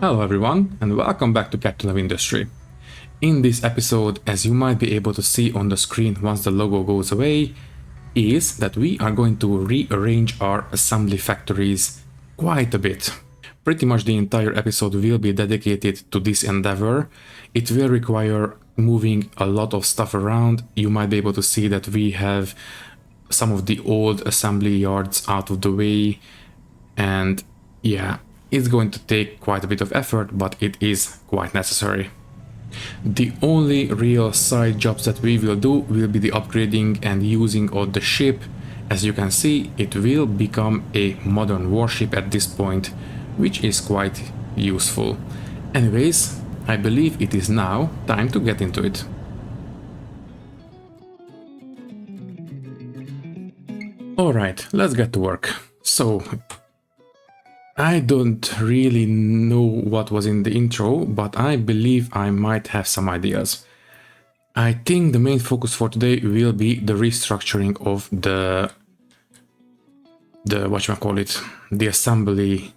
Hello everyone and welcome back to Captain of Industry. In this episode, as you might be able to see on the screen once the logo goes away, is that we are going to rearrange our assembly factories quite a bit. Pretty much the entire episode will be dedicated to this endeavor. It will require moving a lot of stuff around. You might be able to see that we have some of the old assembly yards out of the way, and yeah, it's going to take quite a bit of effort, but it is quite necessary. The only real side jobs that we will do will be the upgrading and using of the ship. As you can see, it will become a modern warship at this point, which is quite useful. Anyways, I believe it is now time to get into it. Alright, let's get to work. So, I don't really know what was in the intro, but I believe I might have some ideas. I think the main focus for today will be the restructuring of the the assembly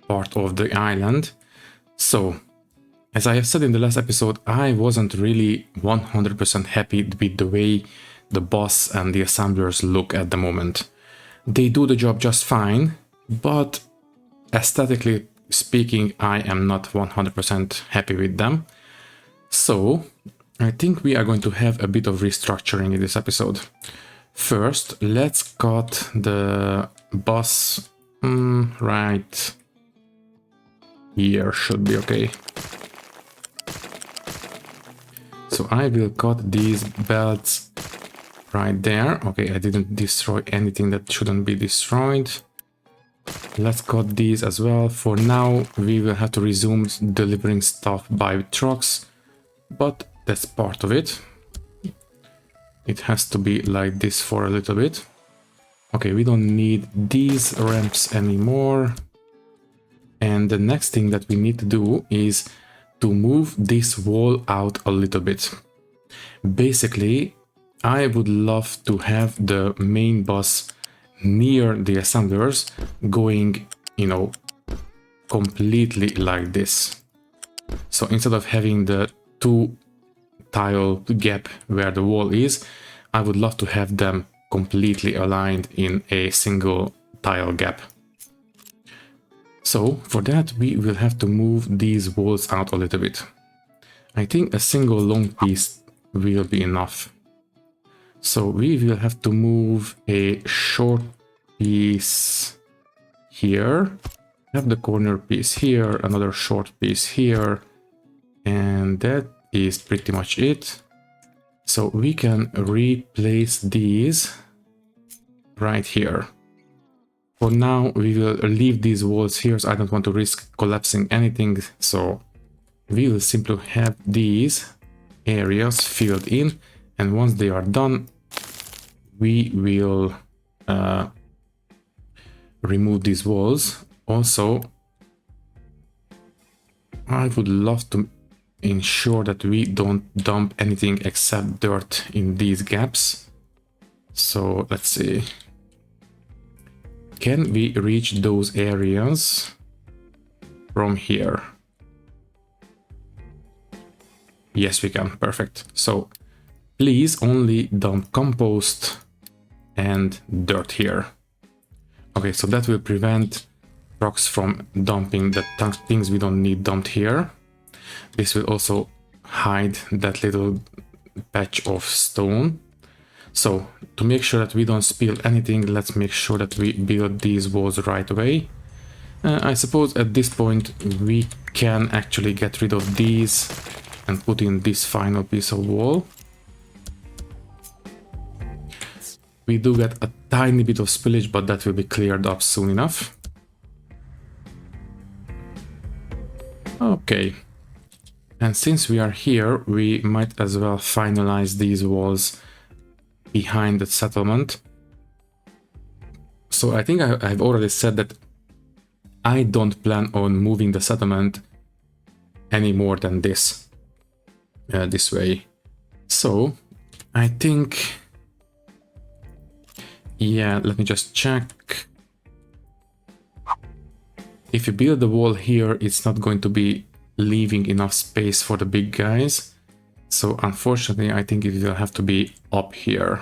part of the island. So, as I have said in the last episode, I wasn't really 100% happy with the way the boss and the assemblers look at the moment. They do the job just fine, but aesthetically speaking, I am not 100% happy with them. So, I think we are going to have a bit of restructuring in this episode. First, let's cut the boss right here, should be okay. So I will cut these belts right there. Okay, I didn't destroy anything that shouldn't be destroyed. Let's cut these as well. For now, we will have to resume delivering stuff by trucks, but that's part of it. It has to be like this for a little bit. Okay, we don't need these ramps anymore. And the next thing that we need to do is to move this wall out a little bit. Basically, I would love to have the main boss near the assemblers going, completely like this. So instead of having the two tile gap where the wall is, I would love to have them completely aligned in a single tile gap. So for that, we will have to move these walls out a little bit. I think a single long piece will be enough. So we will have to move a short piece here, have the corner piece here, another short piece here, and that is pretty much it. So we can replace these right here. For now, we will leave these walls here, so I don't want to risk collapsing anything. So we will simply have these areas filled in, and once they are done, we will remove these walls. Also, I would love to ensure that we don't dump anything except dirt in these gaps. So let's see. Can we reach those areas from here? Yes, we can. Perfect. So please only dump compost and dirt here. Okay, so that will prevent trucks from dumping the things we don't need dumped here. This will also hide that little patch of stone. So to make sure that we don't spill anything, let's make sure that we build these walls right away. I suppose at this point we can actually get rid of these and put in this final piece of wall. We do get a tiny bit of spillage, but that will be cleared up soon enough. Okay. And since we are here, we might as well finalize these walls behind the settlement. So I think I've already said that I don't plan on moving the settlement any more than this way. So I think, yeah, let me just check. if you build the wall here, it's not going to be leaving enough space for the big guys. So unfortunately, I think it will have to be up here.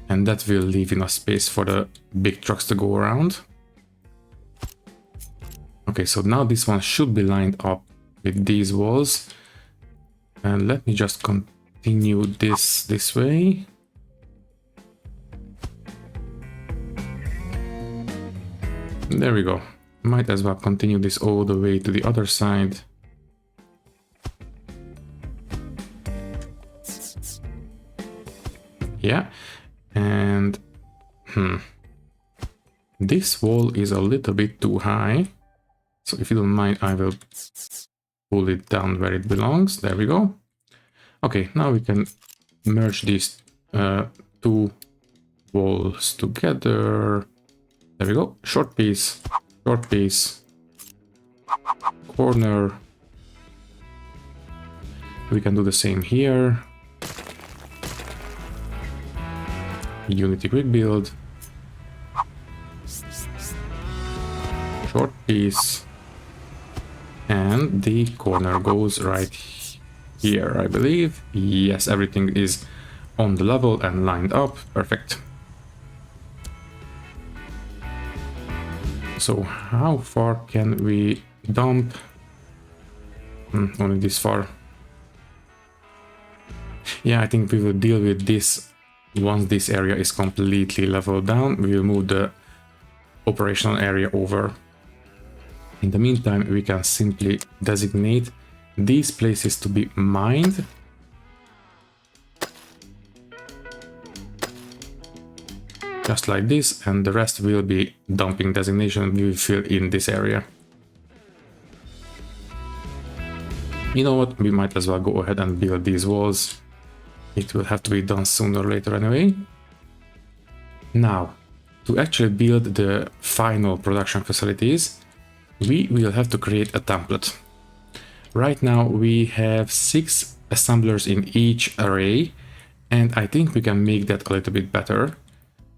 And that will leave enough space for the big trucks to go around. Okay, so now this one should be lined up with these walls. And let me just continue this way. There we go. Might as well continue this all the way to the other side. Yeah, and this wall is a little bit too high. So if you don't mind, I will pull it down where it belongs. There we go. Okay, now we can merge these two walls together. There we go. Short piece, corner. We can do the same here. Unity quick build. Short piece. And the corner goes right here, I believe. Yes, everything is on the level and lined up. Perfect. So how far can we dump? Only this far. Yeah, I think we will deal with this once this area is completely leveled down. We will move the operational area over. In the meantime, we can simply designate these places to be mined. Just like this, and the rest will be dumping designation. We will fill in this area. You know what? We might as well go ahead and build these walls. It will have to be done sooner or later anyway. Now, to actually build the final production facilities, we will have to create a template. Right now we have 6 assemblers in each array, and I think we can make that a little bit better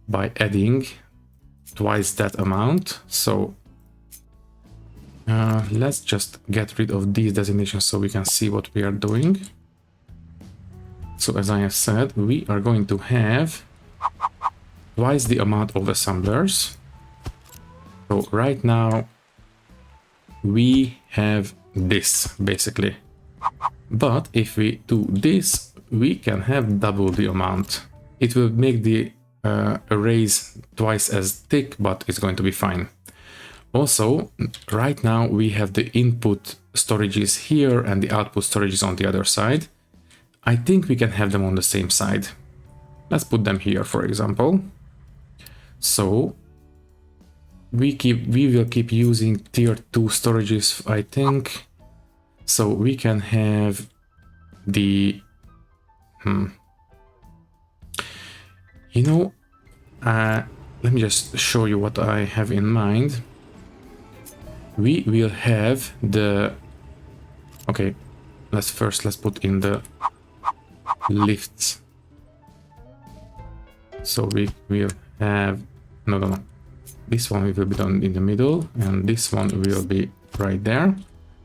by adding twice that amount. So let's just get rid of these designations so we can see what we are doing. So as I have said, we are going to have twice the amount of assemblers. So right now we have this basically, but if we do this, we can have double the amount. It will make the arrays twice as thick, but it's going to be fine. Also, right now we have the input storages here and the output storages on the other side. I think we can have them on the same side. Let's put them here, for example. So we will keep using tier 2 storages, I think. So we can have the you know, let me just show you what I have in mind. We will have the let's put in the lifts. So we will have no. This one will be done in the middle, and this one will be right there.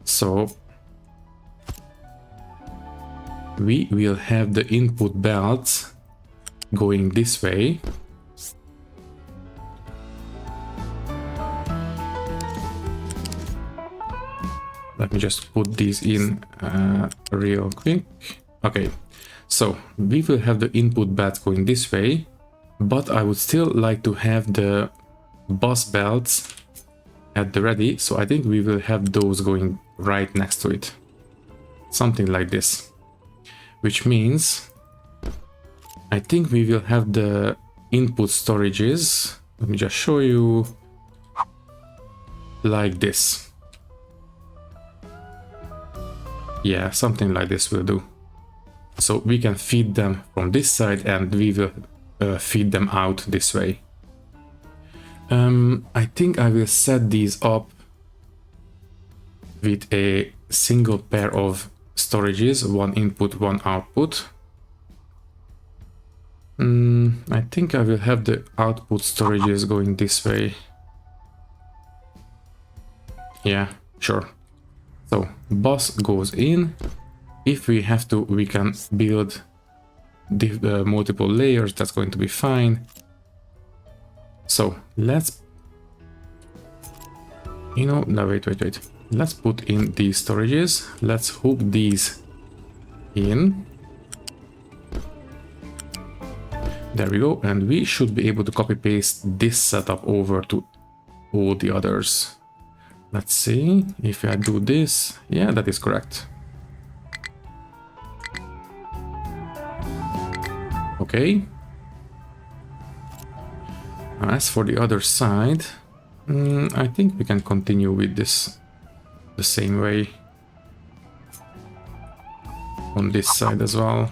So we will have the input belts going this way. Let me just put these in real quick. Okay, so we will have the input belts going this way, but I would still like to have the bus belts at the ready, so I think we will have those going right next to it. Something like this. Which means I think we will have the input storages. Let me just show you like this. Yeah, something like this will do. So we can feed them from this side and we will feed them out this way. I think I will set these up with a single pair of storages, one input, one output. I think I will have the output storages going this way. Yeah, sure. So bus goes in. If we have to, we can build the multiple layers. That's going to be fine. So let's, no, wait. Let's put in these storages. Let's hook these in. There we go. And we should be able to copy paste this setup over to all the others. Let's see if I do this. Yeah, that is correct. Okay. As for the other side, I think we can continue with this the same way on this side as well.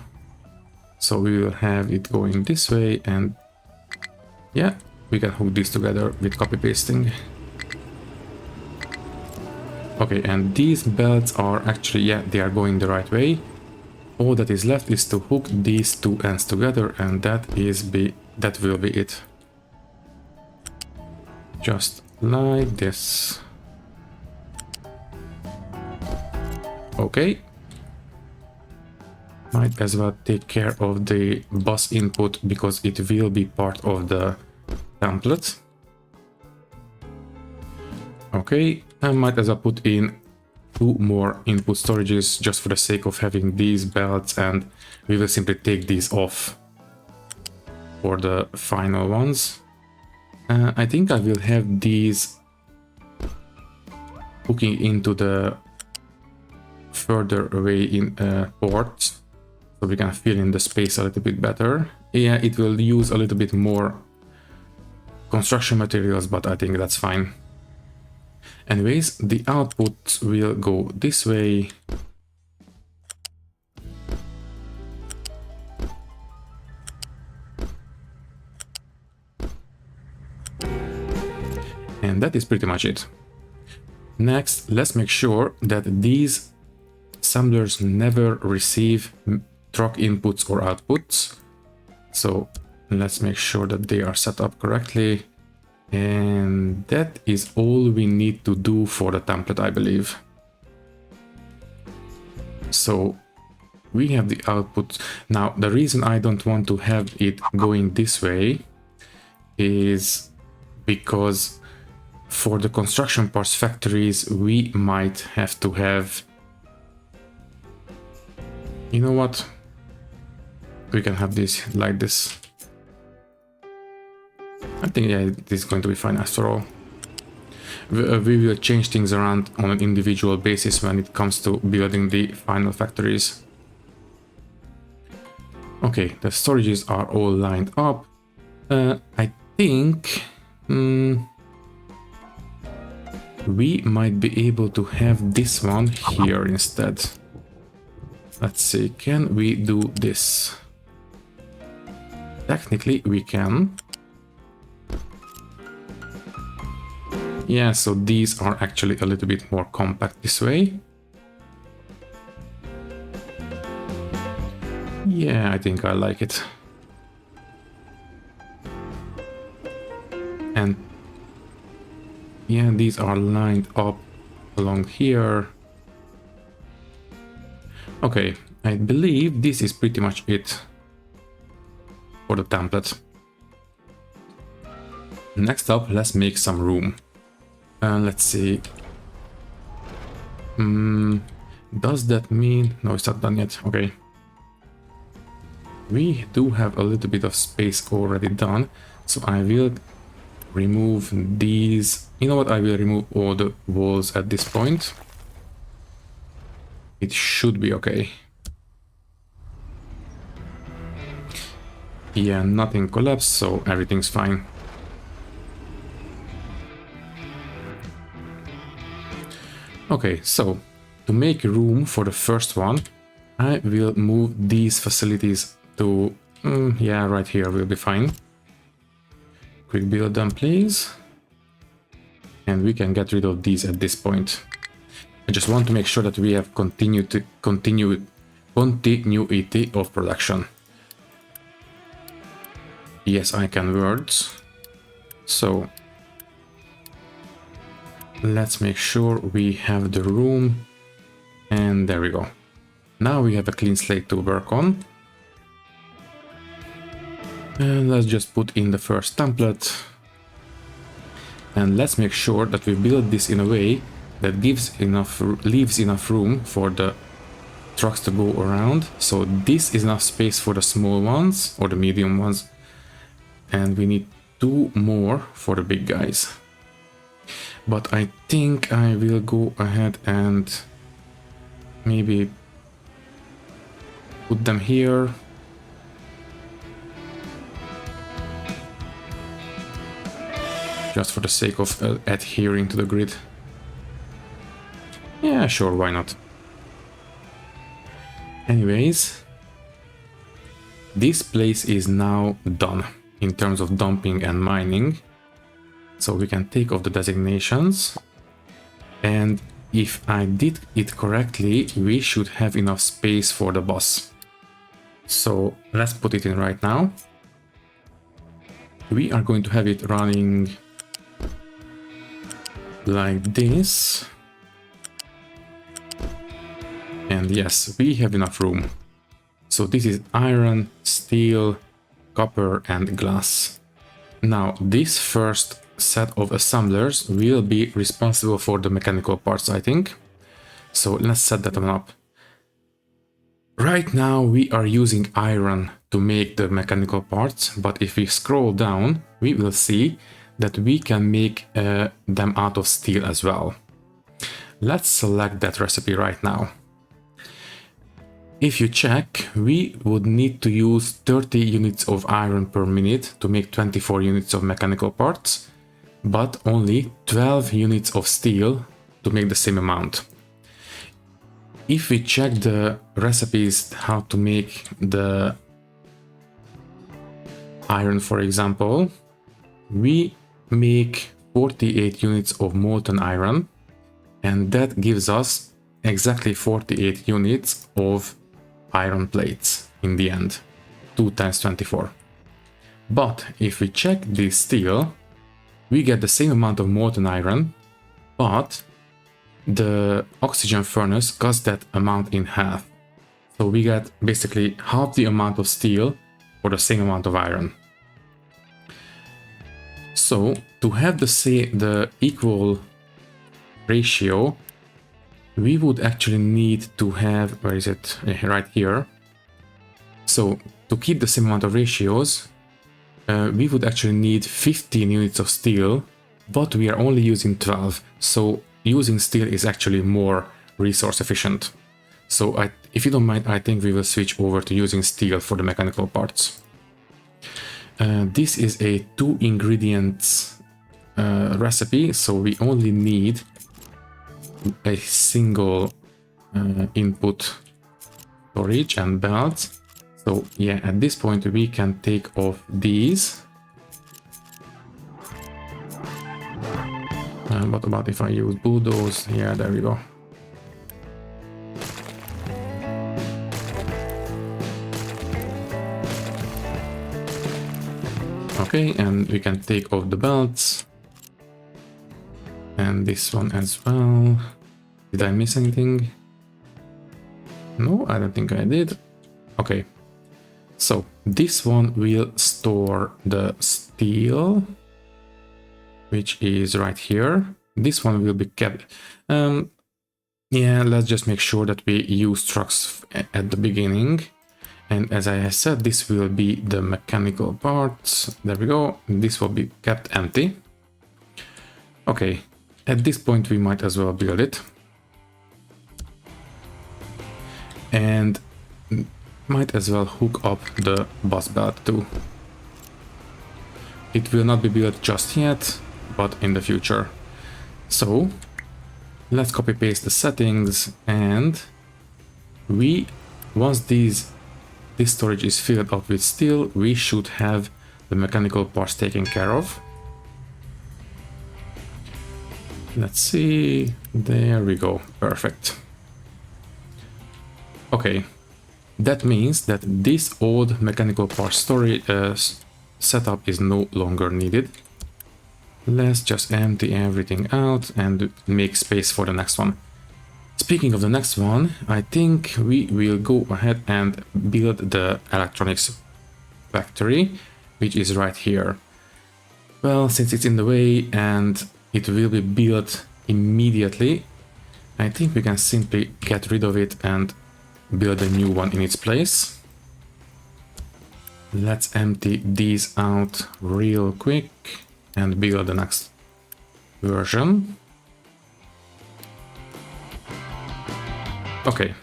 So we will have it going this way, and yeah, we can hook these together with copy pasting. Okay, and these belts are actually, yeah, they are going the right way. All that is left is to hook these two ends together, and that will be it. Just like this. Okay. Might as well take care of the bus input because it will be part of the template. Okay, I might as well put in 2 more input storages just for the sake of having these belts, and we will simply take these off for the final ones. I think I will have these hooking into the further away in ports, so we can fill in the space a little bit better. Yeah, it will use a little bit more construction materials, but I think that's fine. Anyways, the output will go this way. And that is pretty much it. Next, let's make sure that these assemblers never receive truck inputs or outputs. So let's make sure that they are set up correctly. And that is all we need to do for the template, I believe. So we have the output. Now, the reason I don't want to have it going this way is because for the construction parts factories, we might have to have... You know what? We can have this like this. I think, yeah, it is going to be fine after all. We will change things around on an individual basis when it comes to building the final factories. Okay, the storages are all lined up. I think we might be able to have this one here instead. Let's see, can we do this? Technically, we can. Yeah, so these are actually a little bit more compact this way. Yeah, I think I like it. And yeah, these are lined up along here. Okay, I believe this is pretty much it for the template. Next up, let's make some room. Let's see. Does that mean... No, it's not done yet. Okay. We do have a little bit of space already done, so I will remove these. You know what? I will remove all the walls at this point. It should be okay. Yeah, nothing collapsed, so everything's fine. Okay, so to make room for the first one, I will move these facilities to, yeah, right here will be fine. Quick build them, please. And we can get rid of these at this point. I just want to make sure that we have continuity of production. Yes, I can words. So let's make sure we have the room, and there we go. Now we have a clean slate to work on. And let's just put in the first template. And let's make sure that we build this in a way that leaves enough room for the trucks to go around. So this is enough space for the small ones or the medium ones. And we need 2 more for the big guys. But I think I will go ahead and maybe put them here. Just for the sake of adhering to the grid. Yeah, sure, why not? Anyways, this place is now done in terms of dumping and mining. So we can take off the designations. And if I did it correctly, we should have enough space for the bus. So let's put it in right now. We are going to have it running like this. And yes, we have enough room. So this is iron, steel, copper and glass. Now this first set of assemblers will be responsible for the mechanical parts, I think. So let's set that one up. Right now we are using iron to make the mechanical parts, but if we scroll down, we will see that we can make them out of steel as well. Let's select that recipe right now. If you check, we would need to use 30 units of iron per minute to make 24 units of mechanical parts, but only 12 units of steel to make the same amount. If we check the recipes how to make the iron, for example, we make 48 units of molten iron, and that gives us exactly 48 units of iron plates in the end, 2 times 24. But if we check the steel, we get the same amount of molten iron, but the oxygen furnace cuts that amount in half. So we get basically half the amount of steel for the same amount of iron. So to have the equal ratio, we would actually need to have, where is it? Right here. So to keep the same amount of ratios, we would actually need 15 units of steel, but we are only using 12. So using steel is actually more resource efficient. So if you don't mind, I think we will switch over to using steel for the mechanical parts. This is a 2 ingredients recipe, so we only need a single input storage and belt. So yeah, at this point we can take off these. What about if I use bulldoze? Yeah, there we go. Okay, and we can take off the belts. And this one as well. Did I miss anything? No, I don't think I did. Okay. So this one will store the steel, which is right here. This one will be kept. Yeah, let's just make sure that we use trucks at the beginning. And as I said, this will be the mechanical parts. There we go. This will be kept empty. Okay, at this point we might as well build it. And might as well hook up the bus belt too. It will not be built just yet, but in the future. So let's copy paste the settings, and once this storage is filled up with steel, we should have the mechanical parts taken care of. Let's see, there we go, perfect. Okay, that means that this old mechanical parts storage setup is no longer needed. let's just empty everything out and make space for the next one. Speaking of the next one, I think we will go ahead and build the electronics factory, which is right here. Well, since it's in the way and it will be built immediately, I think we can simply get rid of it and build a new one in its place. Let's empty these out real quick and build the next version. Okay,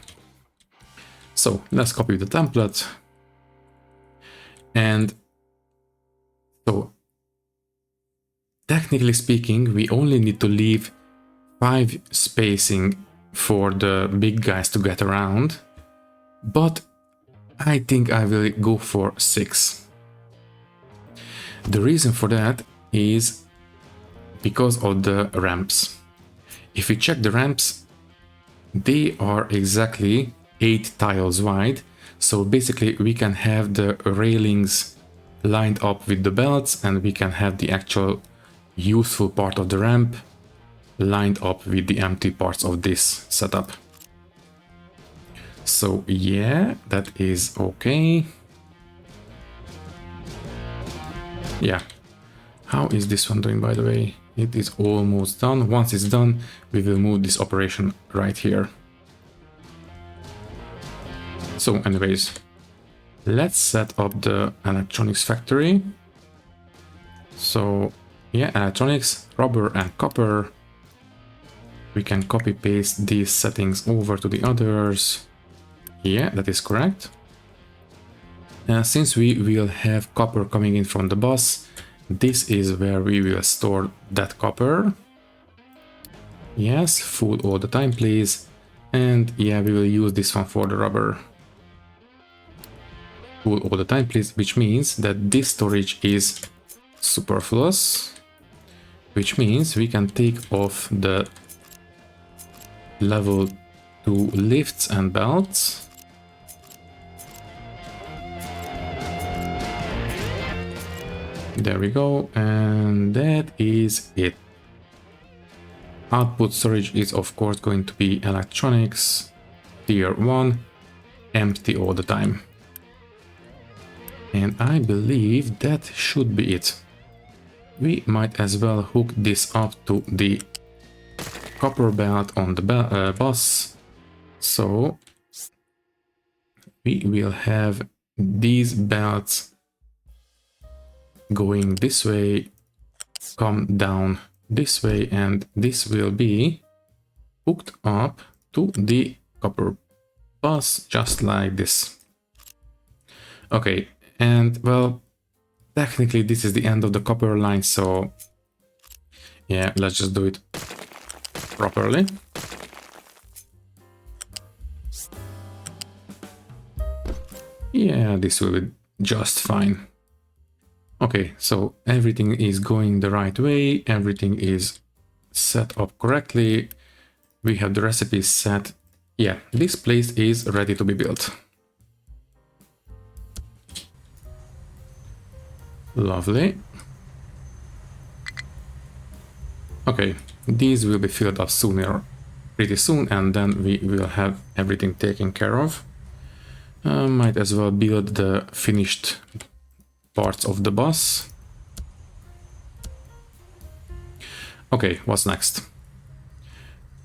so let's copy the template. And so technically speaking, we only need to leave 5 spacing for the big guys to get around, but I think I will go for 6. The reason for that is because of the ramps. If we check the ramps, they are exactly 8 tiles wide, so basically we can have the railings lined up with the belts and we can have the actual useful part of the ramp lined up with the empty parts of this setup. So yeah, that is okay. Yeah. How is this one doing, by the way? It is almost done. Once it's done, we will move this operation right here. So anyways, let's set up the electronics factory. So yeah, electronics, rubber and copper. We can copy paste these settings over to the others. Yeah, that is correct. Since we will have copper coming in from the bus, this is where we will store that copper. Yes, full all the time, please. And yeah, we will use this one for the rubber. Full all the time, please, which means that this storage is superfluous, which means we can take off the level 2 lifts and belts. There we go, and that is it. Output storage is of course going to be electronics, tier 1, empty all the time. And I believe that should be it. We might as well hook this up to the copper belt on the bus. So we will have these belts going this way, come down this way, and this will be hooked up to the copper bus just like this. Okay, and well, technically this is the end of the copper line, so yeah, let's just do it properly. Yeah, this will be just fine. Okay, so everything is going the right way, everything is set up correctly, we have the recipes set. Yeah, this place is ready to be built. Lovely. Okay, these will be filled up pretty soon, and then we will have everything taken care of. Might as well build the finished parts of the bus. Okay, what's next?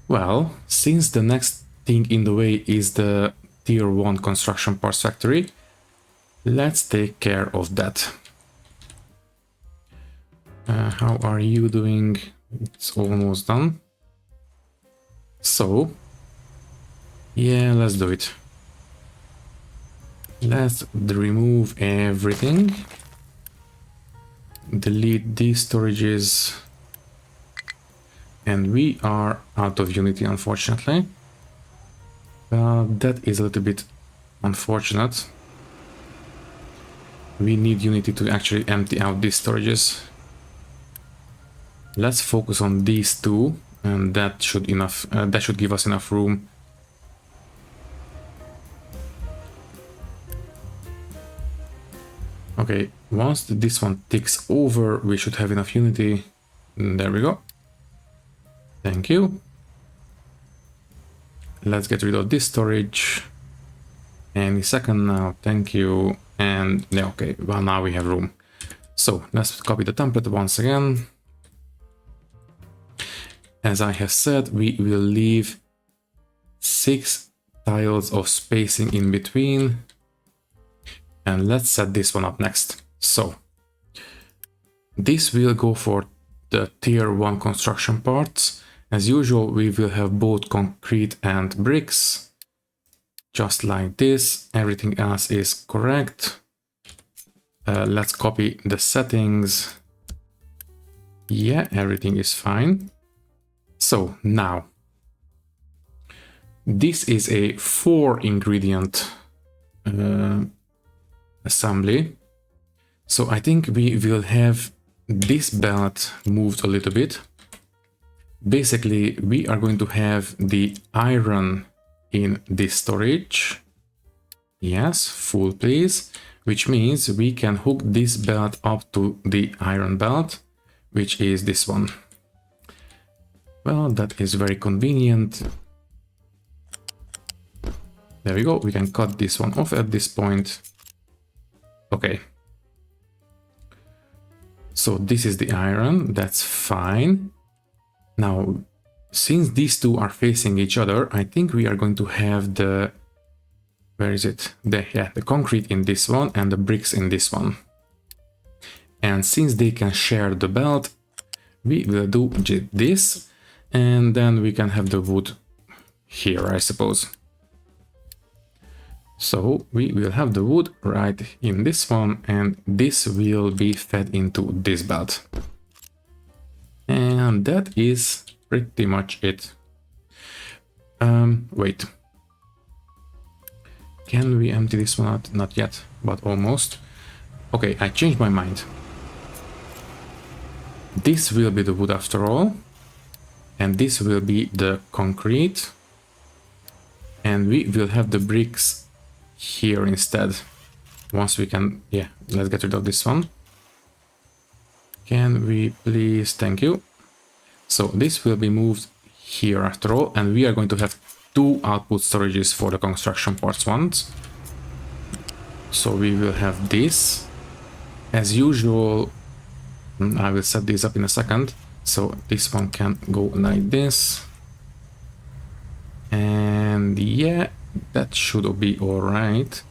Well, since the next thing in the way is the tier 1 construction parts factory, let's take care of that. How are you doing? It's almost done. So yeah, let's do it. Let's remove everything. Delete these storages. And we are out of Unity, unfortunately. That is a little bit unfortunate. We need Unity to actually empty out these storages. Let's focus on these two, and that should give us enough room. Okay, once this one ticks over, we should have enough Unity. There we go. Thank you. Let's get rid of this storage. Any second now, thank you. And yeah, okay, well now we have room. So let's copy the template once again. As I have said, we will leave 6 tiles of spacing in between. And let's set this one up next. So this will go for the tier 1 construction parts. As usual, we will have both concrete and bricks. Just like this. Everything else is correct. Let's copy the settings. Yeah, everything is fine. So now, this is a 4 ingredient assembly. So I think we will have this belt moved a little bit. Basically, we are going to have the iron in this storage. Yes, full please. Which means we can hook this belt up to the iron belt, which is this one. Well, that is very convenient. There we go. We can cut this one off at this point. Okay. So this is the iron. That's fine. Now, since these two are facing each other, I think we are going to have the... Where is it? The concrete in this one and the bricks in this one. And since they can share the belt, we will do this. And then we can have the wood here, I suppose. So we will have the wood right in this one, and this will be fed into this belt. And that is pretty much it. Wait. Can we empty this one out? Not yet, but almost. Okay, I changed my mind. This will be the wood after all. And this will be the concrete. And we will have the bricks here instead. Once we can... Yeah, let's get rid of this one. Can we please... Thank you. So this will be moved here after all. And we are going to have 2 output storages for the construction parts ones. So we will have this. As usual, I will set these up in a second. So this one can go like this. And yeah, that should be all right.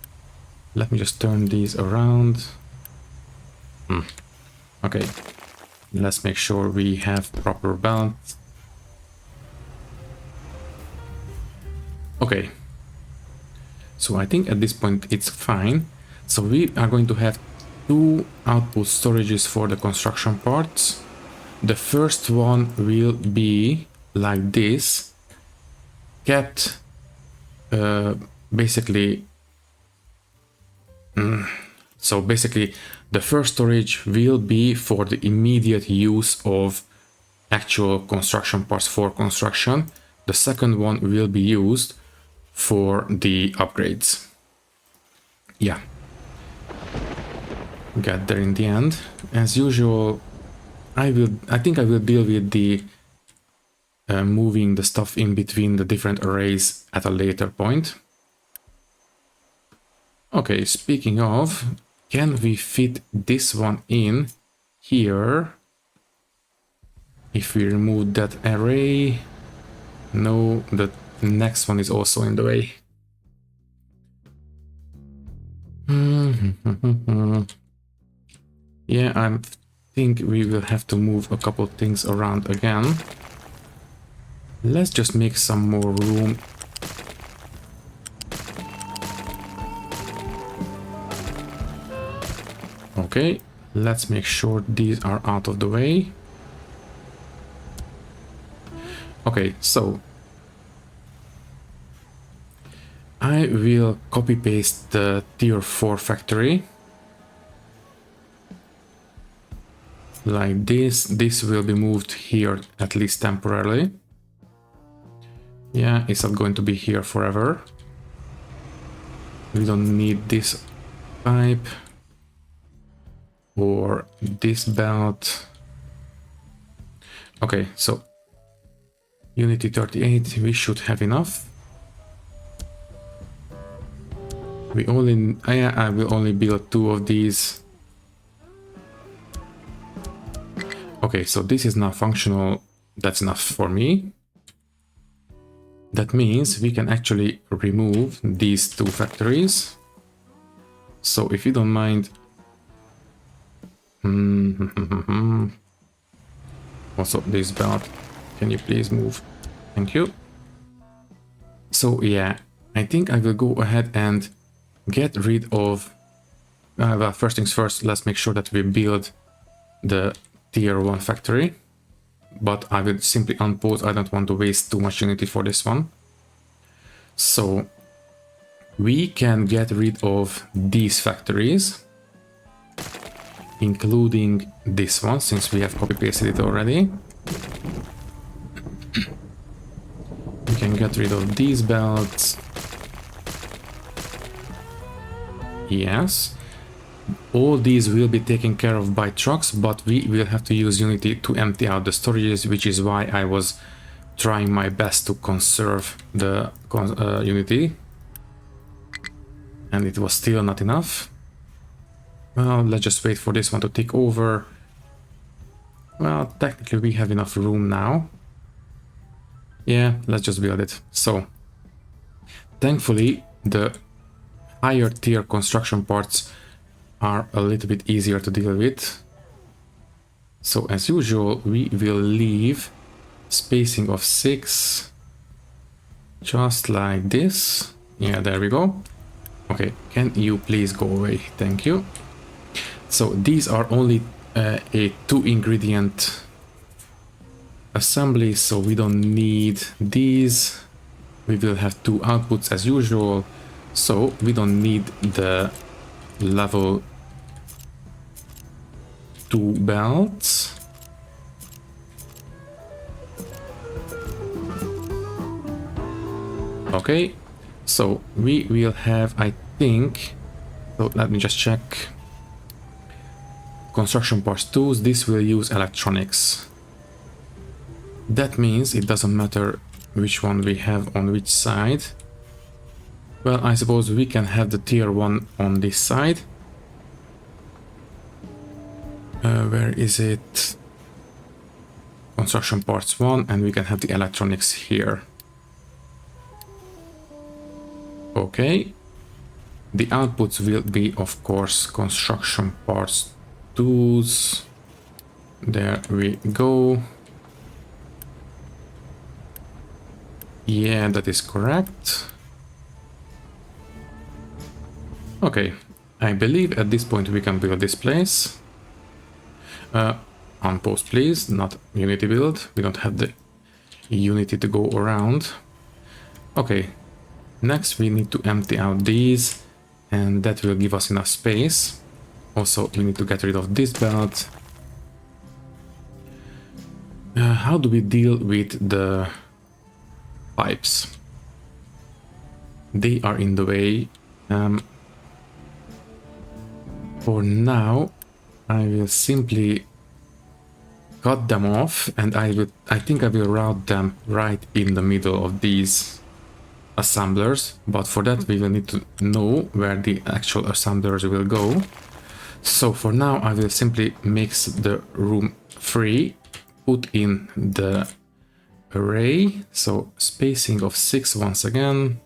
Let me just turn these around. Okay, let's make sure we have proper balance. Okay, so I think at this point it's fine. So we are going to have 2 output storages for the construction parts. The first one will be like this, kept basically. So basically the first storage will be for the immediate use of actual construction parts for construction. The second one will be used for the upgrades. Yeah, got there in the end. As usual, I think I will deal with the moving the stuff in between the different arrays at a later point. Okay, speaking of, can we fit this one in here? If we remove that array, no, the next one is also in the way. Yeah, I think we will have to move a couple things around again. Let's just make some more room. Okay, let's make sure these are out of the way. Okay, so I will copy paste the tier 4 factory like this. This will be moved here at least temporarily. Yeah, it's not going to be here forever. We don't need this pipe or this belt. Okay, so Unity 38, we should have enough. I will only build 2 of these. Okay, so this is now functional. That's enough for me. That means we can actually remove these 2 factories. So if you don't mind... Also, this belt, can you please move? Thank you. So yeah, I think I will go ahead and get rid of... well, first things first, let's make sure that we build the tier 1 factory. But I will simply unpause, I don't want to waste too much Unity for this one. So we can get rid of these factories, including this one, since we have copy-pasted it already. We can get rid of these belts. Yes. All these will be taken care of by trucks, but we will have to use Unity to empty out the storages, which is why I was trying my best to conserve the Unity. And it was still not enough. Well, let's just wait for this one to take over. Well, technically we have enough room now. Yeah, let's just build it. So, thankfully, the higher tier construction parts are a little bit easier to deal with. So, as usual, we will leave spacing of 6, just like this. Yeah, there we go. Okay, can you please go away? Thank you. So these are only a 2-ingredient assembly, so we don't need these. We will have 2 outputs as usual, so we don't need the level 2 belts. Okay, so we will have, I think, so let me just check. Construction parts tools, this will use electronics. That means it doesn't matter which one we have on which side. Well, I suppose we can have the tier 1 on this side. Where is it? Construction parts 1, and we can have the electronics here. Okay. The outputs will be, of course, construction parts tools. There we go. Yeah, that is correct. Okay, I believe at this point we can build this place. Unpause please, not Unity build. We don't have the Unity to go around. Okay, next we need to empty out these, and that will give us enough space. Also, we need to get rid of this belt. How do we deal with the pipes? They are in the way. For now, I will simply cut them off, and I think I will route them right in the middle of these assemblers, but for that we will need to know where the actual assemblers will go. So for now I will simply mix the room free, put in the array, so spacing of 6 once again.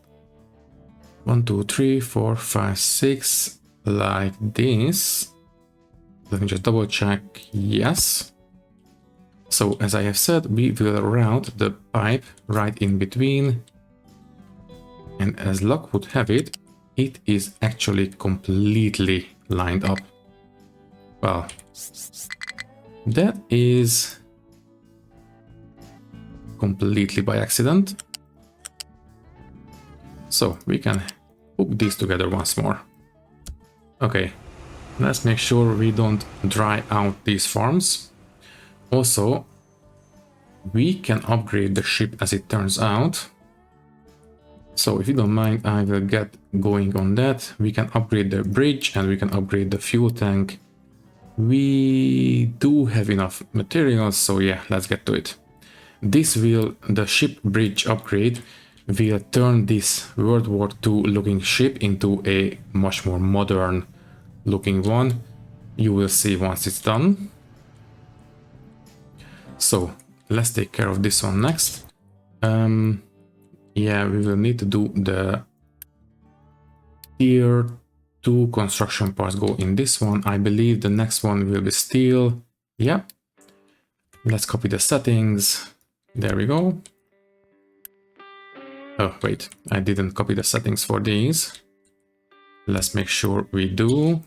1, 2, 3, 4, 5, 6, like this. Let me just double check. Yes. So as I have said, we will route the pipe right in between. And as luck would have it, it is actually completely lined up. Well, that is completely by accident. So we can hook these together once more. Okay, let's make sure we don't dry out these farms. Also, we can upgrade the ship as it turns out. So if you don't mind, I will get going on that. We can upgrade the bridge and we can upgrade the fuel tank. We do have enough materials, so yeah, let's get to it. This will, the ship bridge upgrade, will turn this World War II looking ship into a much more modern looking one. You will see once it's done. So let's take care of this one next. Yeah, we will need to do the tier 2 construction parts go in this one. I believe the next one will be steel. Yeah. Let's copy the settings. There we go. Oh, wait, I didn't copy the settings for these. Let's make sure we do.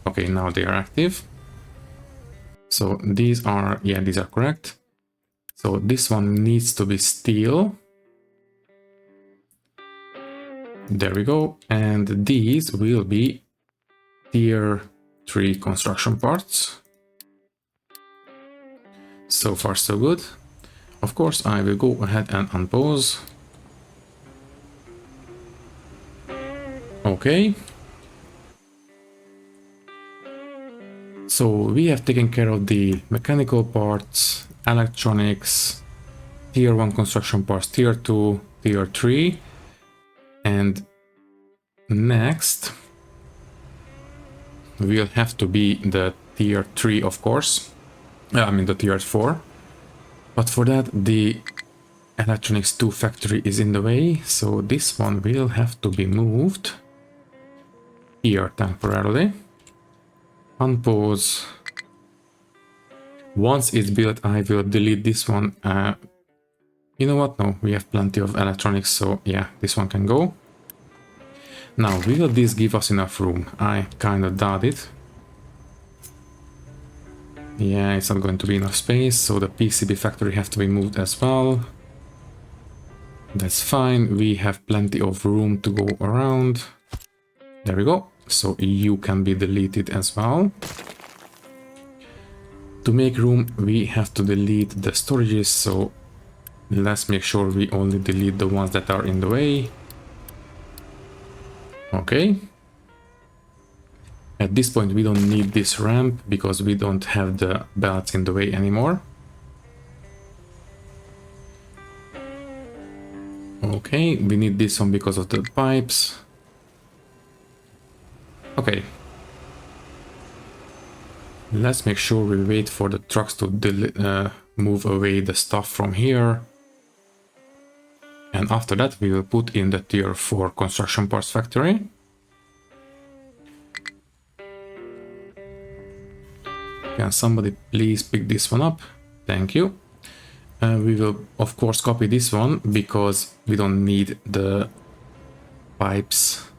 Okay, now they are active. So these are, yeah, these are correct. So this one needs to be steel. There we go. And these will be tier 3 construction parts. So far, so good. Of course, I will go ahead and unpause. Okay. So we have taken care of the mechanical parts, electronics, tier 1 construction parts, tier 2, tier 3. And next will have to be the tier 3, of course. I mean the tier 4. But for that, the electronics 2 factory is in the way, so this one will have to be moved here temporarily. Unpause. Once it's built, I will delete this one. You know what? No, we have plenty of electronics, so yeah, this one can go. Now, will this give us enough room? I kind of doubt it. Yeah, it's not going to be enough space, so the PCB factory have to be moved as well. That's fine, we have plenty of room to go around. There we go, so you can be deleted as well. To make room, we have to delete the storages, so let's make sure we only delete the ones that are in the way. Okay. At this point, we don't need this ramp because we don't have the belts in the way anymore. Okay, we need this one because of the pipes. Okay. Let's make sure we wait for the trucks to move away the stuff from here. And after that, we will put in the tier 4 construction parts factory. Can somebody please pick this one up? Thank you. We will, of course, copy this one because we don't need the pipes.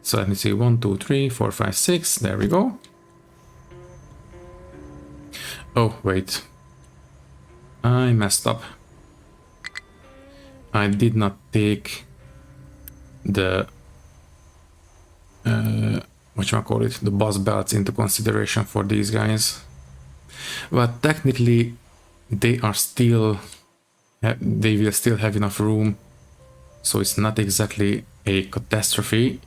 So let me see, 1, 2, 3, 4, 5, 6. There we go. Oh, wait. I messed up. I did not take the whatchamacallit, the bus belts into consideration for these guys. But technically they are still, they will still have enough room, so it's not exactly a catastrophe,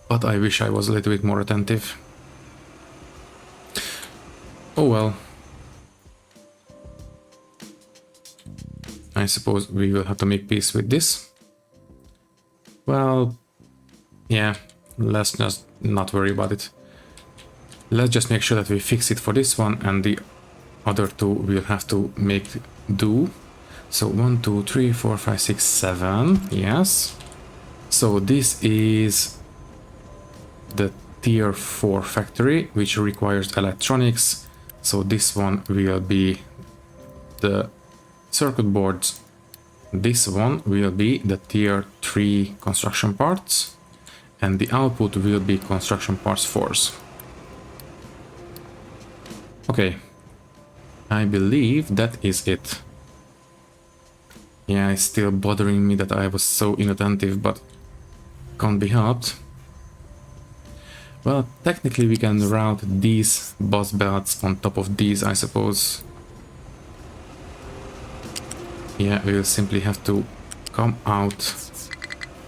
but I wish I was a little bit more attentive. Oh well. I suppose we will have to make peace with this. Well, yeah, let's just not worry about it. Let's just make sure that we fix it for this one, and the other two we'll have to make do. So 1, 2, 3, 4, 5, 6, 7. Yes. So this is the tier 4 factory, which requires electronics. So this one will be the circuit boards. This one will be the tier 3 construction parts, and the output will be construction parts 4s. Okay, I believe that is it. Yeah, it's still bothering me that I was so inattentive, but can't be helped. Well, technically we can route these bus belts on top of these, I suppose. Yeah, we'll simply have to come out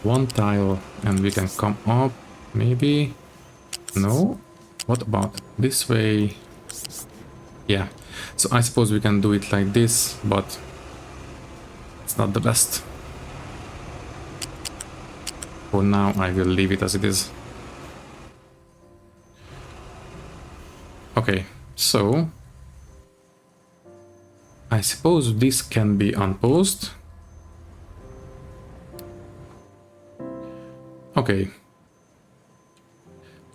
one tile and we can come up, maybe? No? What about this way? Yeah, so I suppose we can do it like this, but it's not the best. For now, I will leave it as it is. Okay, so I suppose this can be unpaused. Okay.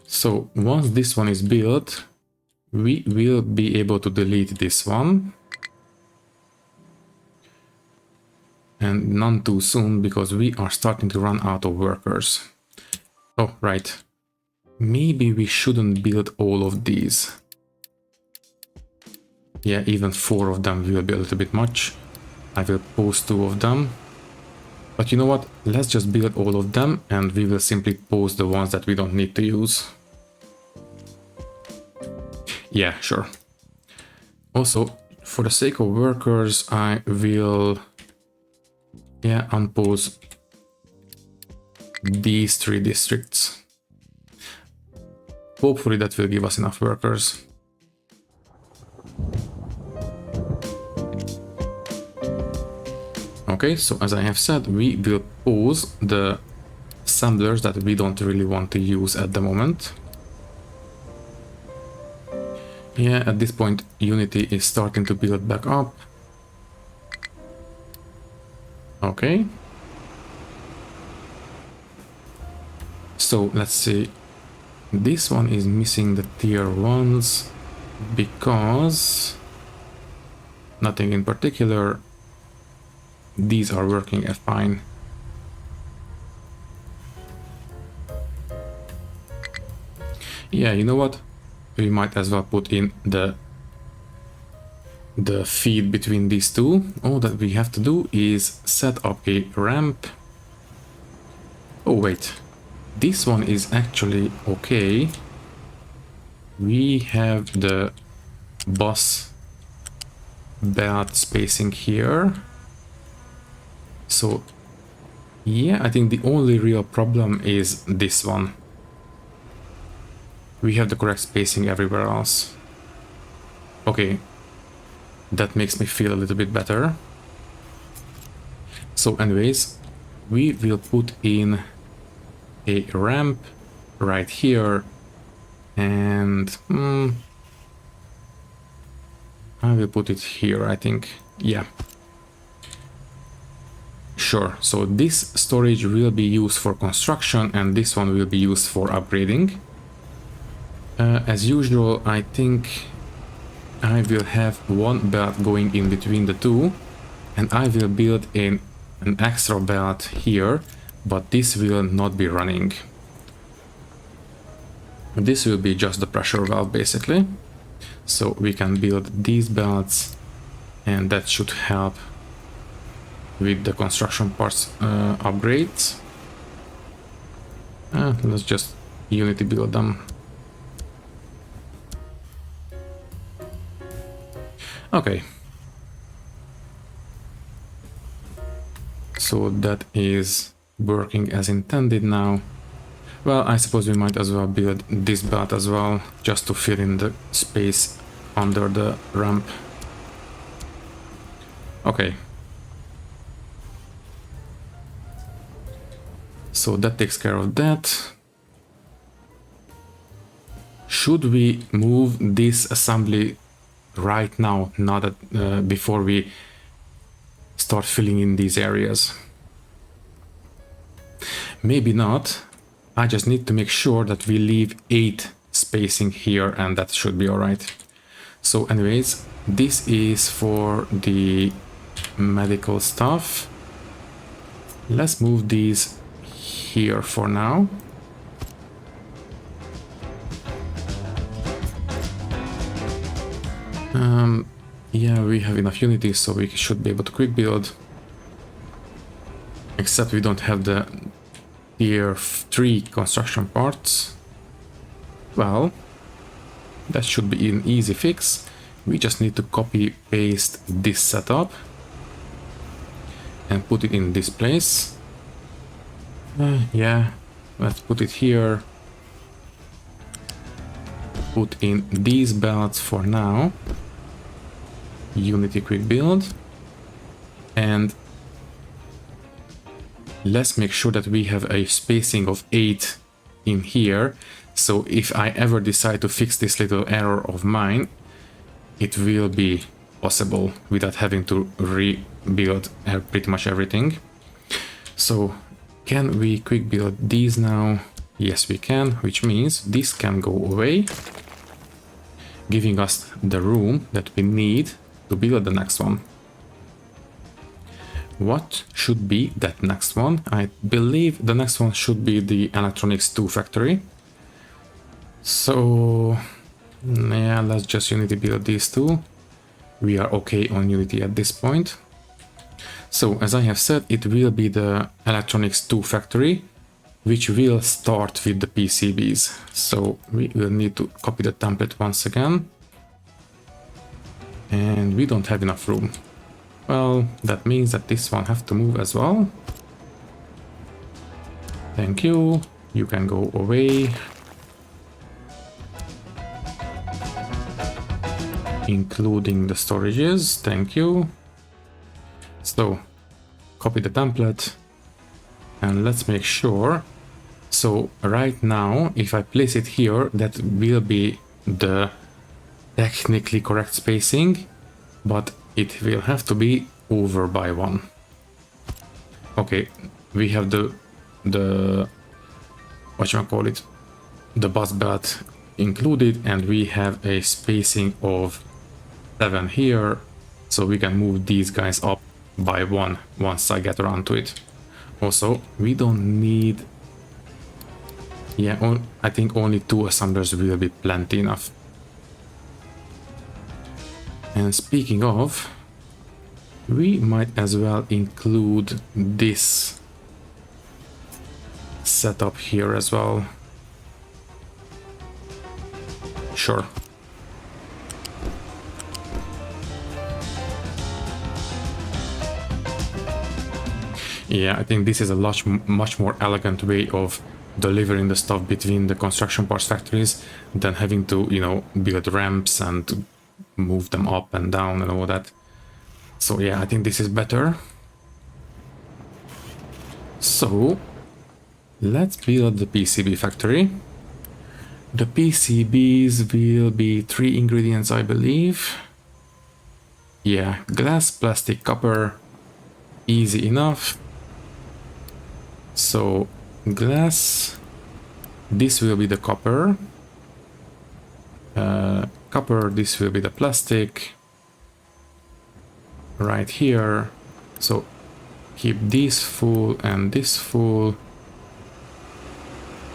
So once this one is built, we will be able to delete this one. And none too soon, because we are starting to run out of workers. Oh, right. Maybe we shouldn't build all of these. Yeah, even 4 of them will be a little bit much. I will post 2 of them. But you know what? Let's just build all of them and we will simply post the ones that we don't need to use. Yeah, sure. Also, for the sake of workers, I will unpause these 3 districts. Hopefully that will give us enough workers. Okay, so as I have said, we will pause the assemblers that we don't really want to use at the moment. Yeah, at this point, Unity is starting to build back up. Okay. So let's see. This one is missing the tier 1s because nothing in particular. These are working fine. Yeah, you know what? We might as well put in the feed between these two. All that we have to do is set up a ramp. Oh wait, this one is actually okay. We have the bus belt spacing here. So yeah, I think the only real problem is this one. We have the correct spacing everywhere else. Okay, that makes me feel a little bit better. So anyways, we will put in a ramp right here, and I will put it here, I think. Yeah. Sure, so this storage will be used for construction and this one will be used for upgrading. As usual, I think I will have one belt going in between the two, and I will build in an extra belt here, but this will not be running. This will be just the pressure valve basically. So we can build these belts and that should help with the construction parts upgrades. Let's just Unity build them. Okay. So that is working as intended now. Well, I suppose we might as well build this belt as well, just to fill in the space under the ramp. Okay. So that takes care of that. Should we move this assembly right now, not that, before we start filling in these areas? Maybe not. I just need to make sure that we leave 8 spacing here, and that should be all right. So anyways, this is for the medical stuff. Let's move these here for now. Yeah, we have enough Unity, so we should be able to quick build. Except we don't have the tier 3 construction parts. Well, that should be an easy fix. We just need to copy paste this setup and put it in this place. Yeah, let's put it here. put in these belts for now. Unity quick build. And let's make sure that we have a spacing of 8 in here. So if I ever decide to fix this little error of mine, it will be possible without having to rebuild pretty much everything. So can we quick build these now? Yes, we can, which means this can go away, giving us the room that we need to build the next one. What should be that next one? I believe the next one should be the Electronics 2 factory. So yeah, let's just Unity build these two. We are okay on Unity at this point. So as I have said, it will be the Electronics 2 factory, which will start with the PCBs. So we will need to copy the template once again. And we don't have enough room. Well, that means that this one has to move as well. Thank you. You can go away. Including the storages. Thank you. So, copy the template. And let's make sure. So, right now, if I place it here, that will be the technically correct spacing. But it will have to be over by 1. Okay, we have the whatchamacallit, the bus belt included, and we have a spacing of 7 here, so we can move these guys up by 1 once I get around to it. Also, we don't need, yeah, I think only 2 assemblers will be plenty enough. And speaking of, we might as well include this setup here as well. Sure. Yeah, I think this is a much more elegant way of delivering the stuff between the construction parts factories than having to, you know, build ramps and move them up and down and all that. So yeah, I think this is better. So let's build the PCB factory. The PCBs will be 3 ingredients, I believe. Yeah, glass, plastic, copper. Easy enough. So glass, this will be the copper. Copper, this will be the plastic. Right here. So keep this full and this full.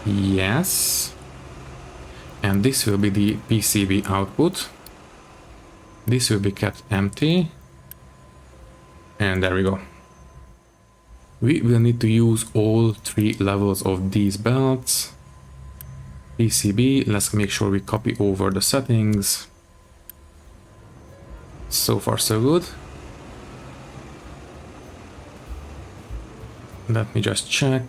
Yes. And this will be the PCB output. This will be kept empty. And there we go. We will need to use all 3 levels of these belts. PCB, let's make sure we copy over the settings. So far so good. Let me just check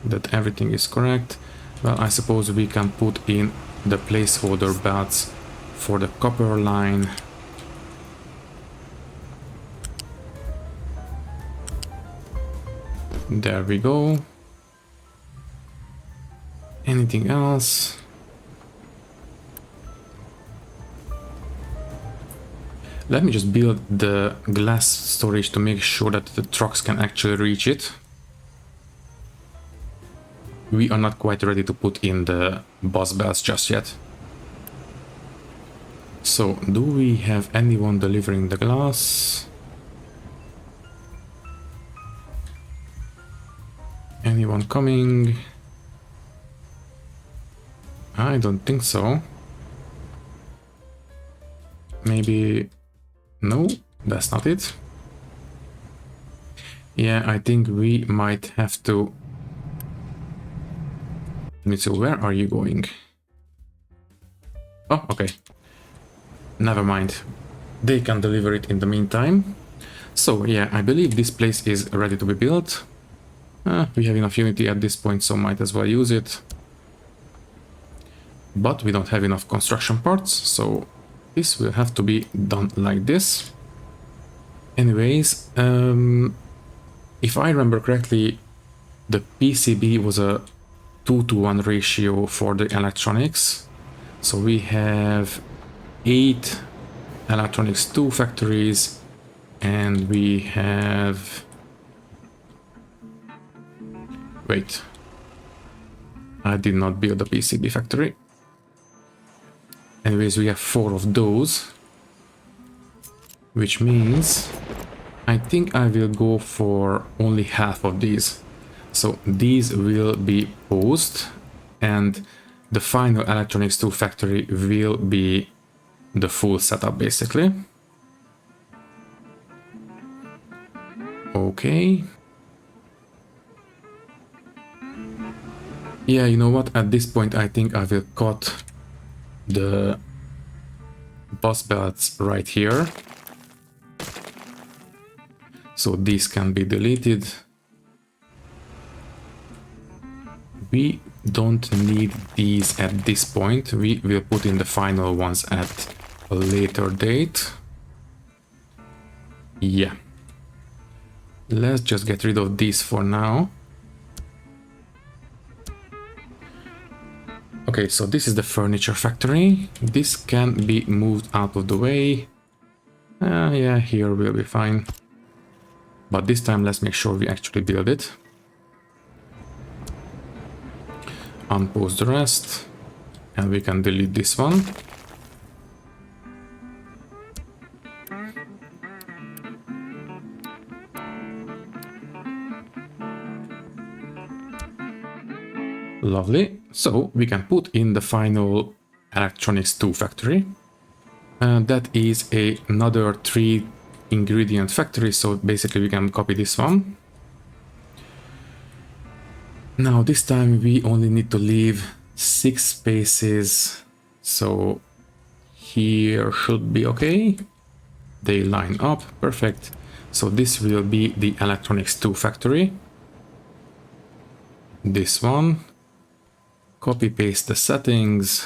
that everything is correct. Well, I suppose we can put in the placeholder belts for the copper line. There we go. Anything else? Let me just build the glass storage to make sure that the trucks can actually reach it. We are not quite ready to put in the bus belts just yet. So, do we have anyone delivering the glass? Anyone coming? I don't think so. Maybe... No, that's not it. Yeah, I think we might have to... So where are you going? Oh, okay. Never mind. They can deliver it in the meantime. So yeah, I believe this place is ready to be built. We have enough Unity at this point, so might as well use it. but we don't have enough construction parts, so this will have to be done like this. Anyways, if I remember correctly, the PCB was a 2-to-1 ratio for the electronics. So we have 8 electronics 2 factories, and we have... Wait, I did not build a PCB factory. Anyways, we have 4 of those, which means I think I will go for only half of these. So these will be paused, and the final electronics 2 factory will be the full setup basically. Okay. Yeah, you know what? At this point, I think I will cut the bus belts right here. So these can be deleted. We don't need these at this point. We will put in the final ones at a later date. Yeah. Let's just get rid of these for now. Okay, so this is the furniture factory. This can be moved out of the way. Yeah, here will be fine. But this time, let's make sure we actually build it. Unpause the rest. And we can delete this one. Lovely. So we can put in the final electronics 2 factory. That is another 3 ingredient factory. So basically we can copy this one. Now this time we only need to leave 6 spaces. So here should be okay. They line up. Perfect. So this will be the electronics 2 factory. This one. Copy paste the settings.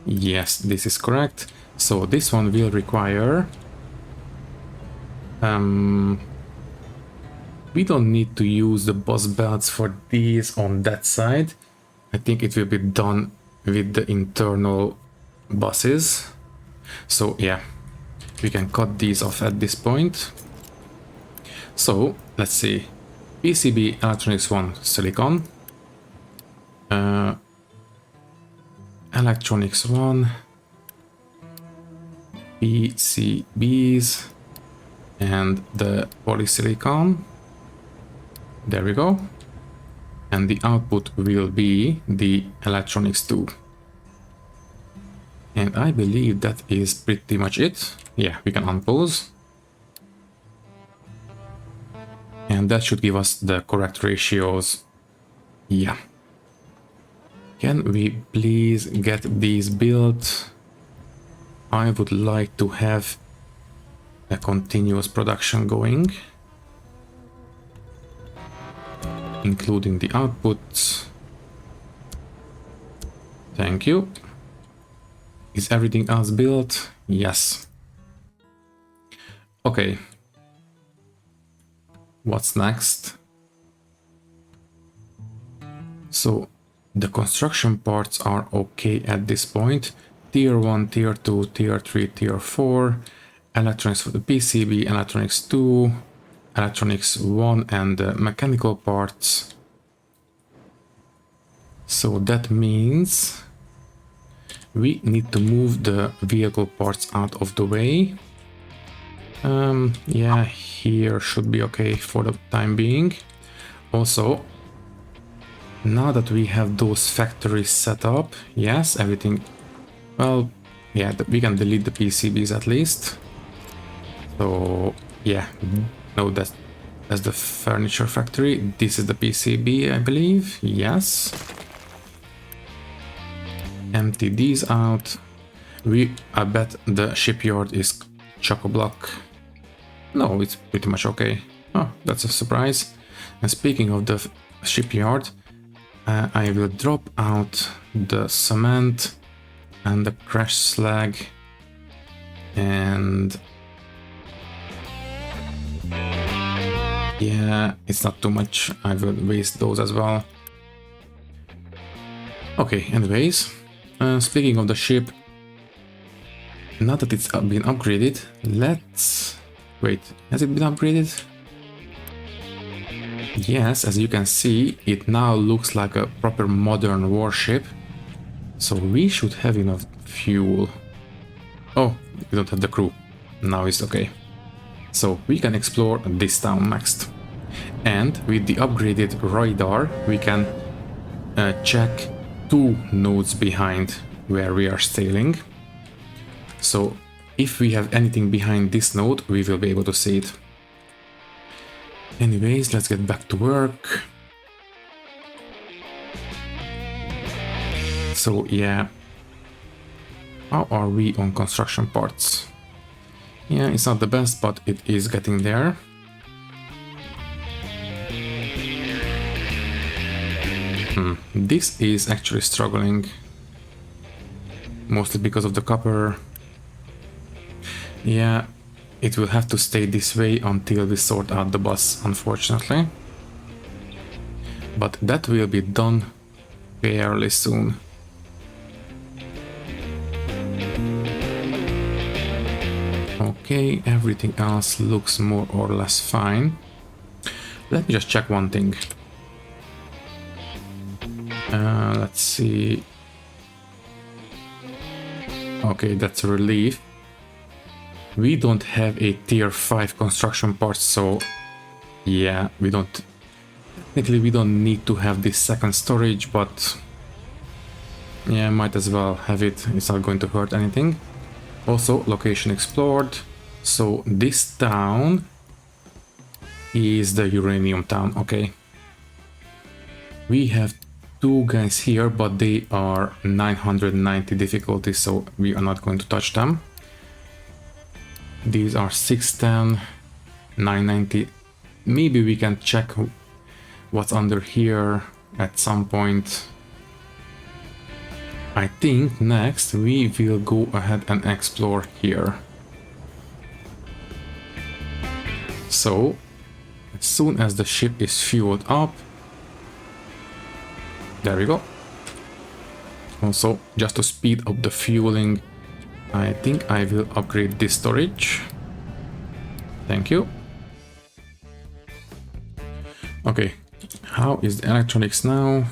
Yes, this is correct. So this one will require we don't need to use the bus belts for these on that side. I think it will be done with the internal buses. So yeah, we can cut these off at this point. So let's see. PCB electronics 1 silicon. Electronics 1 PCBs and the polysilicon. There we go. And the output will be the electronics 2. And I believe that is pretty much it. Yeah, we can unpause. And that should give us the correct ratios. Yeah. Can we please get these built? I would like to have a continuous production going, including the outputs. Thank you. Is everything else built? Yes. Okay. What's next? So the construction parts are okay at this point. Tier 1, Tier 2, Tier 3, Tier 4. Electronics for the PCB, Electronics 2, Electronics 1 and the mechanical parts. So that means we need to move the vehicle parts out of the way. Yeah, here should be okay for the time being. Also, now that we have those factories set up, yes, everything, well, yeah, we can delete the PCBs at least. So, yeah, no, that's the furniture factory. This is the PCB, I believe, yes. Empty these out. I bet the shipyard is chock-a-block. No, it's pretty much okay. Oh, that's a surprise. And speaking of the shipyard, I will drop out the cement and the crash slag, and yeah, it's not too much. I will waste those as well. Okay, anyways, speaking of the ship, now that it's been upgraded, let's... Wait, has it been upgraded? Yes, as you can see, it now looks like a proper modern warship. So we should have enough fuel. Oh, we don't have the crew. Now it's okay. So we can explore this town next. And with the upgraded radar, we can check 2 nodes behind where we are sailing. So if we have anything behind this node, we will be able to see it. Anyways, let's get back to work. So yeah, how are we on construction parts? Yeah, it's not the best, but it is getting there. This is actually struggling, mostly because of the copper. Yeah, it will have to stay this way until we sort out the bus, unfortunately. But that will be done fairly soon. Okay, everything else looks more or less fine. Let me just check one thing. Let's see. Okay, that's a relief. We don't have a tier 5 construction part, so yeah, technically we don't need to have this second storage, but yeah, might as well have it. It's not going to hurt anything. Also, location explored. So this town is the uranium town. Okay, we have 2 guys here, but they are 990 difficulty, so we are not going to touch them. These are 610, 990. Maybe we can check what's under here at some point. I think next we will go ahead and explore here. So, as soon as the ship is fueled up, there we go. Also, just to speed up the fueling, I think I will upgrade this storage. Thank you. Okay, how is the electronics now?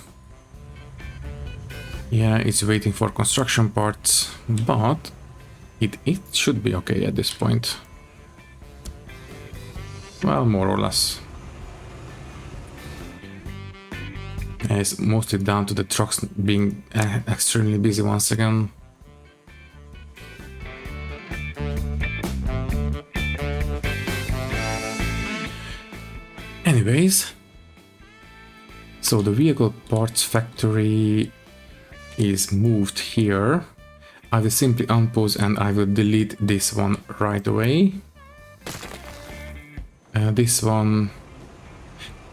Yeah, it's waiting for construction parts, but it should be okay at this point. Well, more or less. It's mostly down to the trucks being extremely busy once again. Anyways, so the vehicle parts factory is moved here. I will simply unpause and I will delete this one right away. This one,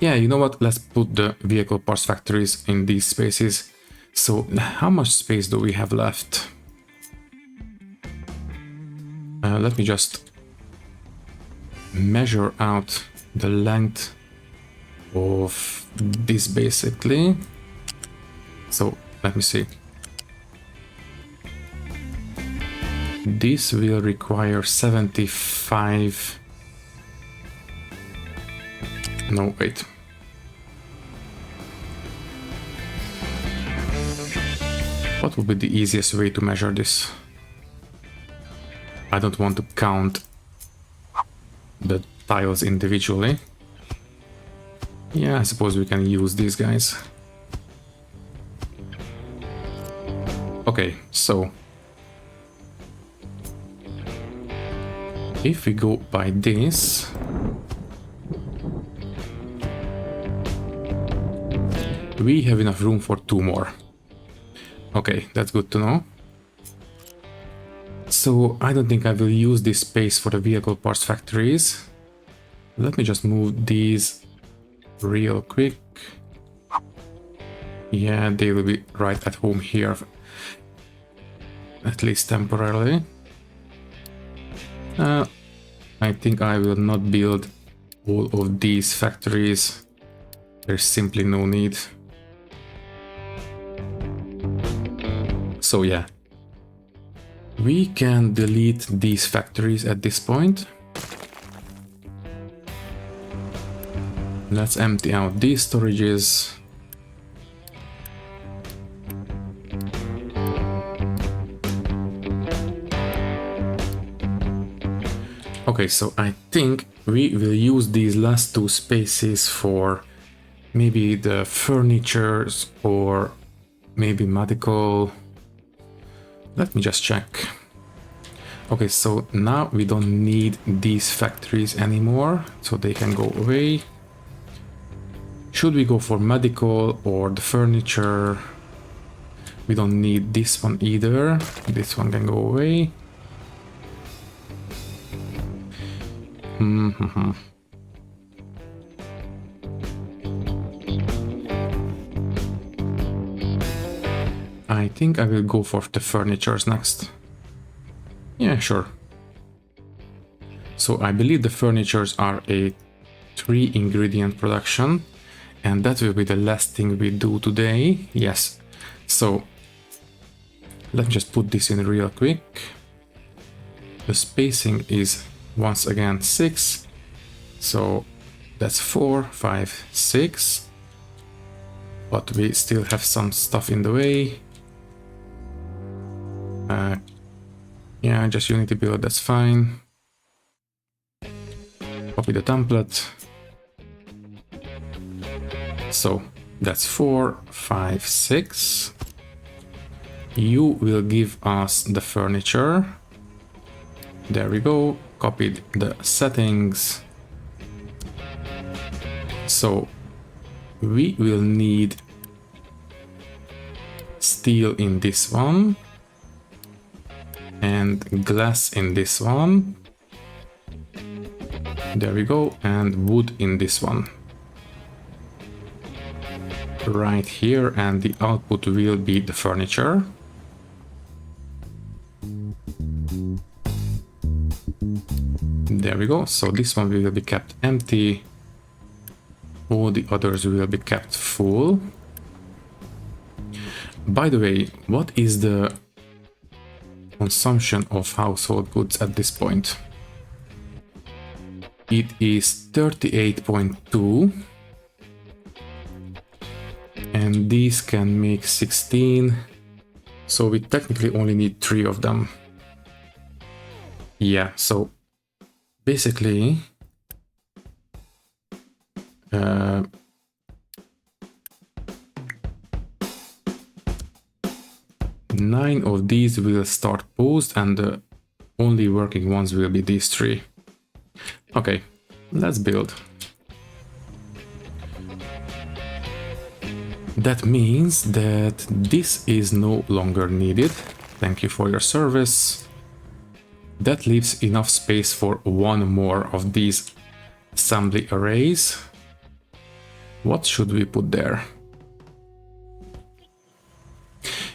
yeah, you know what, let's put the vehicle parts factories in these spaces. So how much space do we have left? Let me just measure out the length of this basically. So let me see. This will require 75. No, wait. What would be the easiest way to measure this? I don't want to count the tiles individually. Yeah, I suppose we can use these guys. Okay, so if we go by this, we have enough room for 2 more. Okay, that's good to know. So I don't think I will use this space for the vehicle parts factories. Let me just move these real quick. Yeah, they will be right at home here, at least temporarily. I think I will not build all of these factories. There's simply no need. So yeah, we can delete these factories at this point. Let's empty out these storages. Okay, so I think we will use these last two spaces for maybe the furnitures or maybe medical. Let me just check. Okay, so now we don't need these factories anymore, so they can go away. Should we go for medical or the furniture? We don't need this one either. This one can go away. I think I will go for the furnitures next. Yeah, sure. So I believe the furnitures are a 3-ingredient production, and that will be the last thing we do today. Yes. So let's just put this in real quick. The spacing is once again 6. So that's 4, 5, 6. But we still have some stuff in the way. Yeah, just Unity build, that's fine. Copy the template. So that's 4, 5, 6. You will give us the furniture. There we go. Copied the settings. So we will need steel in this one and glass in this one. There we go, and wood in this one. Right here, and the output will be the furniture. There we go, so this one will be kept empty. All the others will be kept full. By the way, what is the consumption of household goods at this point? It is 38.2, and these can make 16, so we technically only need 3 of them. Yeah, so basically 9 of these will start post, and the only working ones will be these 3. Okay, let's build. That means that this is no longer needed. Thank you for your service. That leaves enough space for 1 more of these assembly arrays. What should we put there?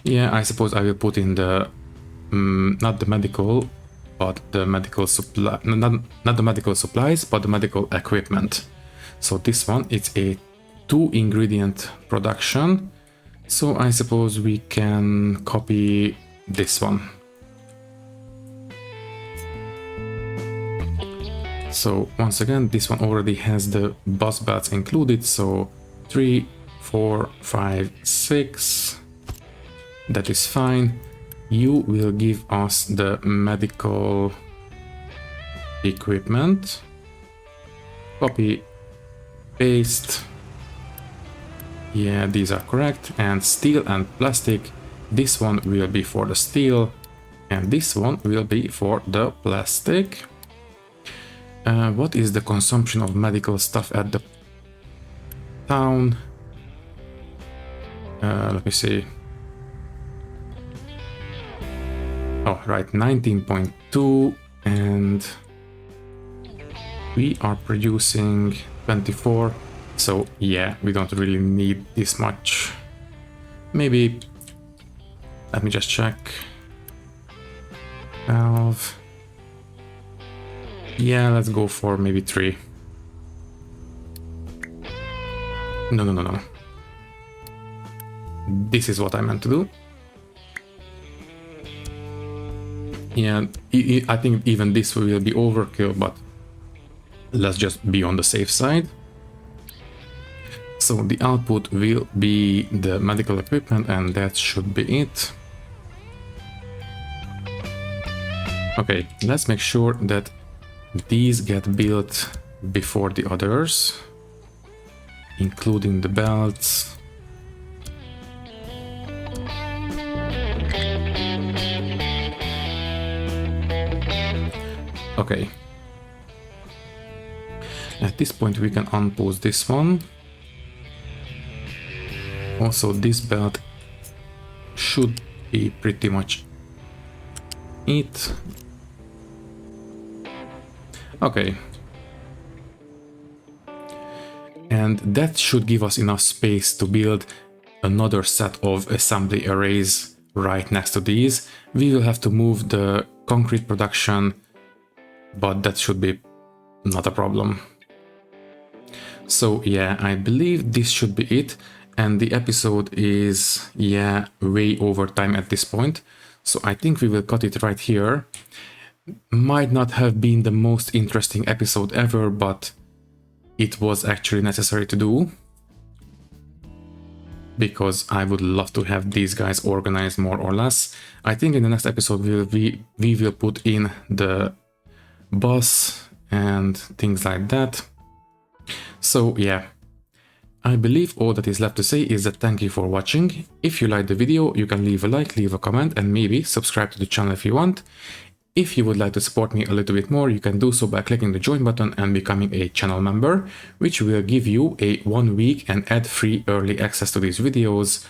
Yeah, I suppose I will put in the not the medical, but the medical supply, not the medical supplies, but the medical equipment. So this one, it's a 2-ingredient production. So I suppose we can copy this one. So once again, this one already has the bus belts included. So 3, 4, 5, 6. That is fine. You will give us the medical equipment. Copy, paste. Yeah, these are correct. And steel and plastic. This one will be for the steel, and this one will be for the plastic. What is the consumption of medical stuff at the town? Let me see. Oh, right, 19.2, and we are producing 24. So yeah, we don't really need this much. Maybe, let me just check. Valve. Yeah, let's go for maybe 3. No. This is what I meant to do. Yeah, I think even this will be overkill, but let's just be on the safe side. So the output will be the medical equipment, and that should be it. Okay, let's make sure that these get built before the others, including the belts. Okay. At this point we can unpause this one. Also, this belt should be pretty much it. Okay. And that should give us enough space to build another set of assembly arrays right next to these. We will have to move the concrete production, but that should be not a problem. So yeah, I believe this should be it. And the episode is, yeah, way over time at this point. So I think we will cut it right here. Might not have been the most interesting episode ever, but it was actually necessary to do, because I would love to have these guys organized more or less. I think in the next episode we will put in the bus and things like that. So yeah, I believe all that is left to say is that thank you for watching. If you liked the video, you can leave a like, leave a comment, and maybe subscribe to the channel if you want. If you would like to support me a little bit more, you can do so by clicking the join button and becoming a channel member, which will give you a 1 week and ad-free early access to these videos.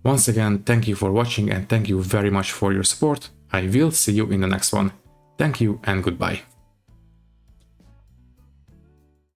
Once again, thank you for watching and thank you very much for your support. I will see you in the next one. Thank you and goodbye.